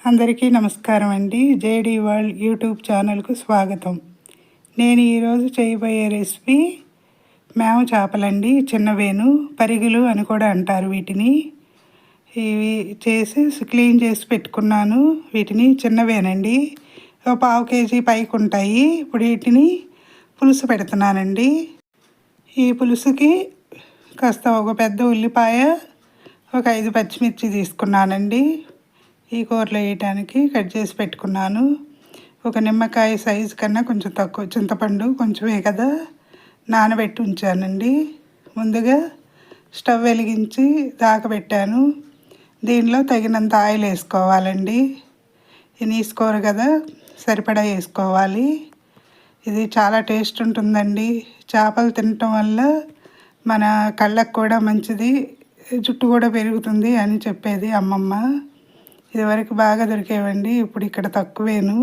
అందరికీ నమస్కారం అండి. జేడీ వరల్డ్ యూట్యూబ్ ఛానల్కు స్వాగతం. నేను ఈరోజు చేయబోయే రెసిపీ మేమ చేపలండి. చిన్నవేను పరిగులు అని కూడా అంటారు వీటిని. ఇవి చేసి క్లీన్ చేసి పెట్టుకున్నాను. వీటిని చిన్నవేనండి, ఒక 1/2 కేజీ పైకి ఉంటాయి. ఇప్పుడు వీటిని పులుసు పెడుతున్నానండి. ఈ పులుసుకి కాస్త ఒక పెద్ద ఉల్లిపాయ, ఒక 5 పచ్చిమిర్చి తీసుకున్నానండి. ఈ కూరలో వేయటానికి కట్ చేసి పెట్టుకున్నాను. ఒక నిమ్మకాయ సైజు కన్నా కొంచెం తక్కువ చింతపండు కొంచెమే కదా నానబెట్టి ఉంచానండి. ముందుగా స్టవ్ వెలిగించి దాకబెట్టాను. దీనిలో తగినంత ఆయిల్ వేసుకోవాలండి. ఇది నీసుకోరు కదా, సరిపడా వేసుకోవాలి. ఇది చాలా టేస్ట్ ఉంటుందండి. చేపలు తినటం వల్ల మన కళ్ళకు కూడా మంచిది, జుట్టు కూడా పెరుగుతుంది అని చెప్పేది అమ్మమ్మ. ఇదివరకు బాగా దొరికేవండి, ఇప్పుడు ఇక్కడ తక్కువేను.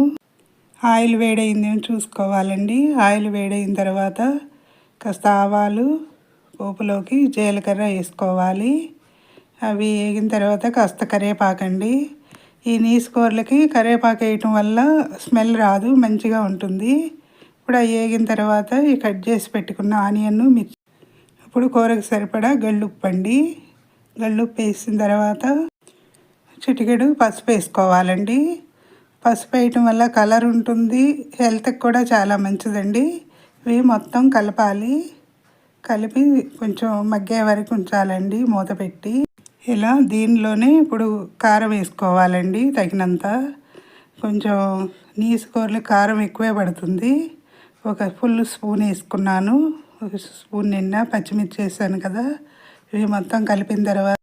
ఆయిల్ వేడైంది అని చూసుకోవాలండి. ఆయిల్ వేడైన తర్వాత కాస్త ఆవాలు, పోపులోకి జీలకర్ర వేసుకోవాలి. అవి వేగిన తర్వాత కాస్త కరివేపాకండి. ఈ నీసు కూరలకి కరివేపాకు వేయటం వల్ల స్మెల్ రాదు, మంచిగా ఉంటుంది. ఇప్పుడు అవి వేగిన తర్వాత ఈ కట్ చేసి పెట్టుకున్న ఆనియన్, మిర్చి, ఇప్పుడు కూరకు సరిపడా గళ్ళుప్పు అండి. గళ్ళుప్పు వేసిన తర్వాత చిటికెడు పసుపు వేసుకోవాలండి. పసుపు వేయటం వల్ల కలర్ ఉంటుంది, హెల్త్కి కూడా చాలా మంచిదండి. ఇవి మొత్తం కలపాలి. కలిపి కొంచెం మగ్గే వరకు ఉంచాలండి మూత పెట్టి. ఇలా దీనిలోనే ఇప్పుడు కారం వేసుకోవాలండి తగినంత. కొంచెం నీసు కూరలు కారం ఎక్కువే పడుతుంది. ఒక ఫుల్ స్పూన్ వేసుకున్నాను. ఒక స్పూన్ నిండా పచ్చిమిర్చి వేసాను కదా. ఇవి మొత్తం కలిపిన తర్వాత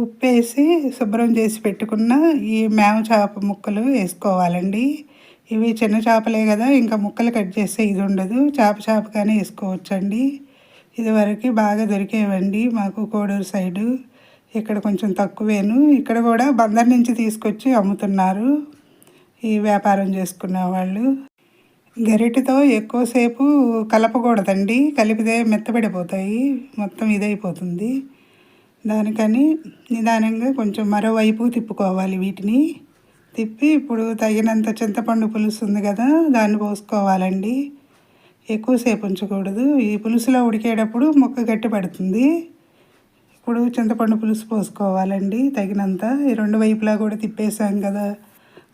ఉప్పు వేసి శుభ్రం చేసి పెట్టుకున్న ఈ మేమ చేప ముక్కలు వేసుకోవాలండి. ఇవి చిన్న చేపలే కదా, ఇంకా ముక్కలు కట్ చేస్తే ఇది ఉండదు, చేపగానే వేసుకోవచ్చండి. ఇదివరకు బాగా దొరికేవండి మాకు కోడూరు సైడు. ఇక్కడ కొంచెం తక్కువేను. ఇక్కడ కూడా బందర్ నుంచి తీసుకొచ్చి అమ్ముతున్నారు ఈ వ్యాపారం చేసుకునే వాళ్ళు. గరిటెతో ఎక్కువసేపు కలపకూడదండి, కలిపితే మెత్తబడిపోతాయి, మొత్తం ఇదైపోతుంది. దానికని నిదానంగా కొంచెం మరోవైపు తిప్పుకోవాలి. వీటిని తిప్పి ఇప్పుడు తగినంత చింతపండు పులుసు ఉంది కదా, దాన్ని పోసుకోవాలండి. ఎక్కువసేపు ఉంచకూడదు, ఈ పులుసులో ఉడికేటప్పుడు ముక్క గట్టి పడుతుంది. ఇప్పుడు చింతపండు పులుసు పోసుకోవాలండి తగినంత. ఈ 2 వైపులా కూడా తిప్పేసాం కదా.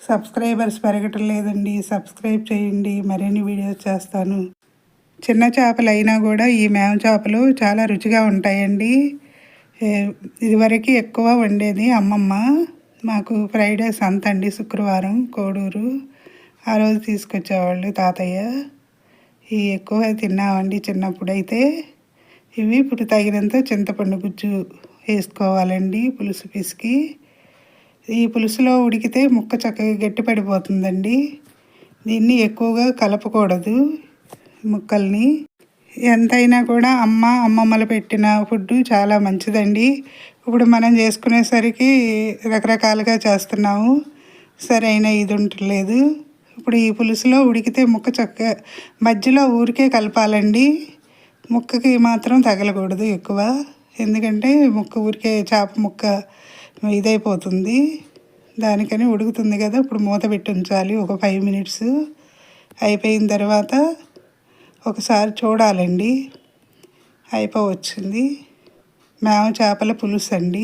సబ్స్క్రైబర్స్ పెరగటం లేదండి, సబ్స్క్రైబ్ చేయండి, మరిన్ని వీడియోస్ చేస్తాను. చిన్న చేపలు అయినా కూడా ఈ మేమ చేపలు చాలా రుచిగా ఉంటాయండి. ఇదివరకు ఎక్కువ వండేది అమ్మమ్మ. మాకు ఫ్రైడే సంత అండి, శుక్రవారం కోడూరు. ఆ రోజు తీసుకొచ్చేవాళ్ళు తాతయ్య. ఇవి ఎక్కువ తిన్నామండి చిన్నప్పుడైతే. ఇవి ఇప్పుడు తగినంత చింతపండు గుజ్జు వేసుకోవాలండి పులుసు పిసికి. ఈ పులుసులో ఉడికితే ముక్క చక్కగా గట్టిపడిపోతుందండి. దీన్ని ఎక్కువగా కలపకూడదు ముక్కల్ని. ఎంతైనా కూడా అమ్మమ్మలు పెట్టిన ఫుడ్ చాలా మంచిదండి. ఇప్పుడు మనం చేసుకునేసరికి రకరకాలుగా చేస్తున్నాము, సరైన ఇది ఉండలేదు. ఇప్పుడు ఈ పులుసులో ఉడికితే ముక్క చక్కగా మధ్యలో ఊరికే కలపాలండి, ముక్కకి మాత్రం తగలకూడదు ఎక్కువ. ఎందుకంటే ముక్క ఊరికే చేప ముక్క ఇదైపోతుంది. దానికని ఉడుకుతుంది కదా, ఇప్పుడు మూత పెట్టి ఉంచాలి ఒక 5 మినిట్స్. అయిపోయిన తర్వాత ఒకసారి చూడాలండి. అయిపోవచ్చింది. మేమ చేపల పులుసు అండి.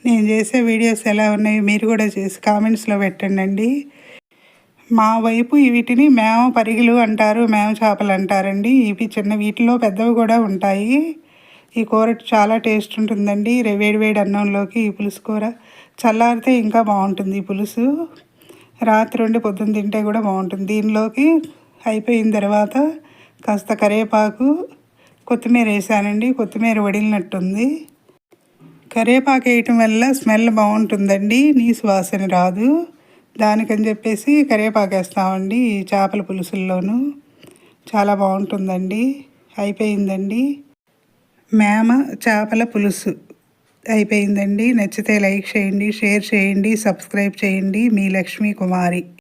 నేను చేసే వీడియోస్ ఎలా ఉన్నాయి మీరు కూడా చేసి కామెంట్స్లో పెట్టండి. మా వైపు వీటిని మేమ పరిగిలు అంటారు, మేమ చేపలు అంటారండి. ఇవి చిన్న, వీటిలో పెద్దవి కూడా ఉంటాయి. ఈ కూర చాలా టేస్ట్ ఉంటుందండి. వేడి అన్నంలోకి ఈ పులుసు కూర. చల్లారితే ఇంకా బాగుంటుంది ఈ పులుసు. రాత్రి వండి పొద్దున్న తింటే కూడా బాగుంటుంది. దీనిలోకి అయిపోయిన తర్వాత కాస్త కరివేపాకు, కొత్తిమీర వేసానండి. కొత్తిమీర వడిలినట్టుంది. కరివేపాకు వేయటం వల్ల స్మెల్ బాగుంటుందండి, నీసు వాసన రాదు. దానికని చెప్పేసి కరివేపాకు వేస్తామండి ఈ చేపల పులుసుల్లోనూ. చాలా బాగుంటుందండి. అయిపోయిందండి మేమ చేపల పులుసు అయిపోయిందండి. నచ్చితే లైక్ చేయండి, షేర్ చేయండి, సబ్స్క్రైబ్ చేయండి. మీ లక్ష్మీ కుమారి.